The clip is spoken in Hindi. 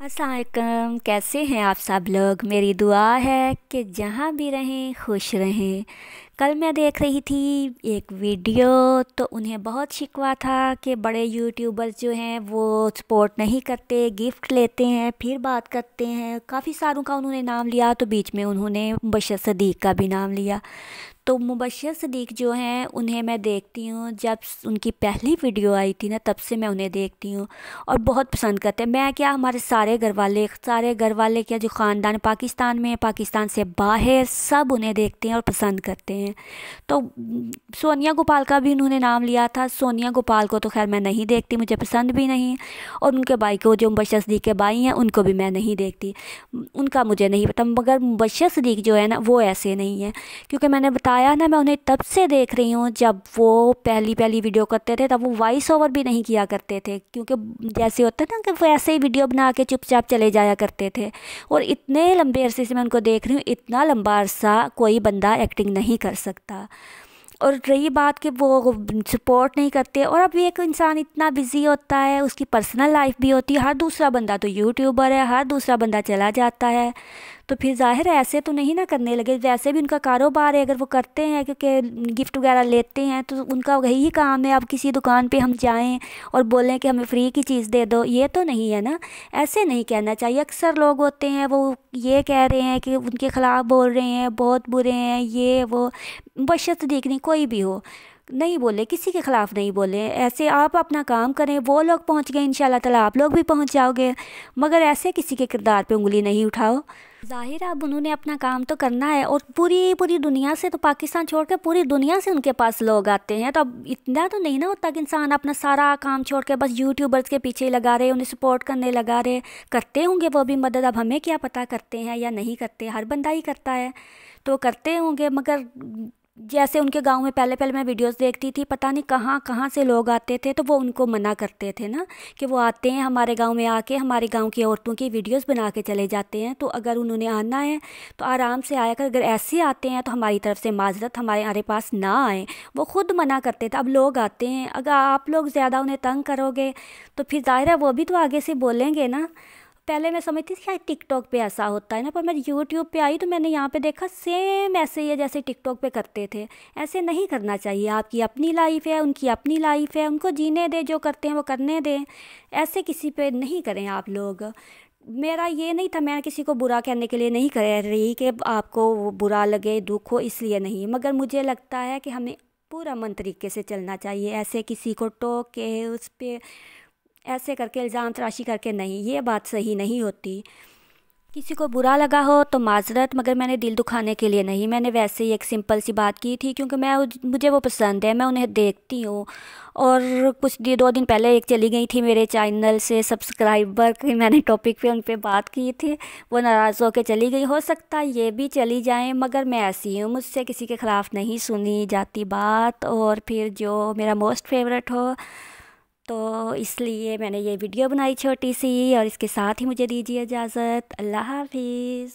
अस्सलाम वालेकुम, कैसे हैं आप सब लोग। मेरी दुआ है कि जहाँ भी रहें खुश रहें। कल मैं देख रही थी एक वीडियो, तो उन्हें बहुत शिकवा था कि बड़े यूट्यूबर्स जो हैं वो सपोर्ट नहीं करते, गिफ्ट लेते हैं फिर बात करते हैं। काफ़ी सारों का उन्होंने नाम लिया, तो बीच में उन्होंने मुबश्शिर सदीक़ का भी नाम लिया। तो मुबश्शिर सदीक़ जो हैं उन्हें मैं देखती हूँ, जब उनकी पहली वीडियो आई थी ना तब से मैं उन्हें देखती हूँ और बहुत पसंद करते हैं। मैं क्या, हमारे सारे घर वाले क्या, जो ख़ानदान पाकिस्तान में, पाकिस्तान से बाहर, सब उन्हें देखते हैं और पसंद करते हैं। तो सोनिया गोपाल का भी उन्होंने नाम लिया था। सोनिया गोपाल को तो खैर मैं नहीं देखती, मुझे पसंद भी नहीं। और उनके भाई को, जो मुबश्शिर सदीक़ के भाई हैं, उनको भी मैं नहीं देखती, उनका मुझे नहीं पता। मगर मुबश्शिर सदीक़ जो है ना वो ऐसे नहीं है, क्योंकि मैंने बताया ना, मैं उन्हें तब से देख रही हूँ जब वो पहली पहली वीडियो करते थे। तब वो वॉइस ओवर भी नहीं किया करते थे, क्योंकि जैसे होता है ना कि वो ऐसे ही वीडियो बना के चुपचाप चले जाया करते थे। और इतने लंबे अरसे से मैं उनको देख रही हूँ, इतना लंबा अरसा कोई बंदा एक्टिंग नहीं कर सकता। और रही बात कि वो सपोर्ट नहीं करते, और अब एक इंसान इतना बिज़ी होता है, उसकी पर्सनल लाइफ भी होती है। हर दूसरा बंदा तो यूट्यूबर है, हर दूसरा बंदा चला जाता है, तो फिर ज़ाहिर है ऐसे तो नहीं ना करने लगे। वैसे भी उनका कारोबार है, अगर वो करते हैं क्योंकि गिफ्ट वगैरह लेते हैं तो उनका वही काम है। अब किसी दुकान पे हम जाएं और बोलें कि हमें फ्री की चीज़ दे दो, ये तो नहीं है ना। ऐसे नहीं कहना चाहिए। अक्सर लोग होते हैं वो ये कह रहे हैं कि उनके ख़िलाफ़ बोल रहे हैं, बहुत बुरे हैं, ये वो। मुबश्शिर सदीक़ नहीं, कोई भी हो, नहीं बोले, किसी के ख़िलाफ़ नहीं बोले। ऐसे आप अपना काम करें, वो लोग पहुंच गए, इंशाल्लाह ताला आप लोग भी पहुंच जाओगे। मगर ऐसे किसी के किरदार पे उंगली नहीं उठाओ। ज़ाहिर है अब उन्होंने अपना काम तो करना है, और पूरी पूरी दुनिया से, तो पाकिस्तान छोड़ के पूरी दुनिया से उनके पास लोग आते हैं। तो अब इतना तो नहीं ना होता कि इंसान अपना सारा काम छोड़ के बस यूट्यूबर्स के पीछे लगा रहे, उन्हें सपोर्ट करने लगा रहे। करते होंगे वो भी मदद, अब हमें क्या पता करते हैं या नहीं करते, हर बंदा ही करता है तो करते होंगे। मगर जैसे उनके गांव में पहले पहले मैं वीडियोस देखती थी, पता नहीं कहाँ कहाँ से लोग आते थे, तो वो उनको मना करते थे ना कि वो आते हैं हमारे गांव में, आके हमारे गांव की औरतों की वीडियोस बना के चले जाते हैं। तो अगर उन्होंने आना है तो आराम से आया कर, अगर ऐसे आते हैं तो हमारी तरफ से माजरत, हमारे पास ना आए। वो खुद मना करते थे, अब लोग आते हैं। अगर आप लोग ज़्यादा उन्हें तंग करोगे तो फिर ज़ाहिर है वो भी तो आगे से बोलेंगे ना। पहले मैं समझती थी शायद टिकटॉक पे ऐसा होता है ना, पर मैं यूट्यूब पे आई तो मैंने यहाँ पे देखा सेम ऐसे ही है जैसे टिकटॉक पे करते थे। ऐसे नहीं करना चाहिए। आपकी अपनी लाइफ है, उनकी अपनी लाइफ है, उनको जीने दें, जो करते हैं वो करने दें। ऐसे किसी पे नहीं करें आप लोग। मेरा ये नहीं था, मैं किसी को बुरा कहने के लिए नहीं कह रही कि आपको वो बुरा लगे, दुख हो, इसलिए नहीं। मगर मुझे लगता है कि हमें पूरा मन तरीके से चलना चाहिए। ऐसे किसी को टोक के उस पर ऐसे करके इल्ज़ाम तराशी करके नहीं, ये बात सही नहीं होती। किसी को बुरा लगा हो तो माजरत, मगर मैंने दिल दुखाने के लिए नहीं, मैंने वैसे ही एक सिंपल सी बात की थी, क्योंकि मुझे वो पसंद है, मैं उन्हें देखती हूँ। और कुछ 2 दिन पहले एक चली गई थी मेरे चैनल से सब्सक्राइबर की, मैंने टॉपिक पे उन पे बात की थी, वो नाराज़ होकर चली गई। हो सकता है ये भी चली जाएं, मगर मैं ऐसी हूँ, मुझसे किसी के ख़िलाफ़ नहीं सुनी जाती बात। और फिर जो मेरा मोस्ट फेवरेट हो, तो इसलिए मैंने ये वीडियो बनाई छोटी सी, और इसके साथ ही मुझे दीजिए इजाज़त। अल्लाह हाफिज़।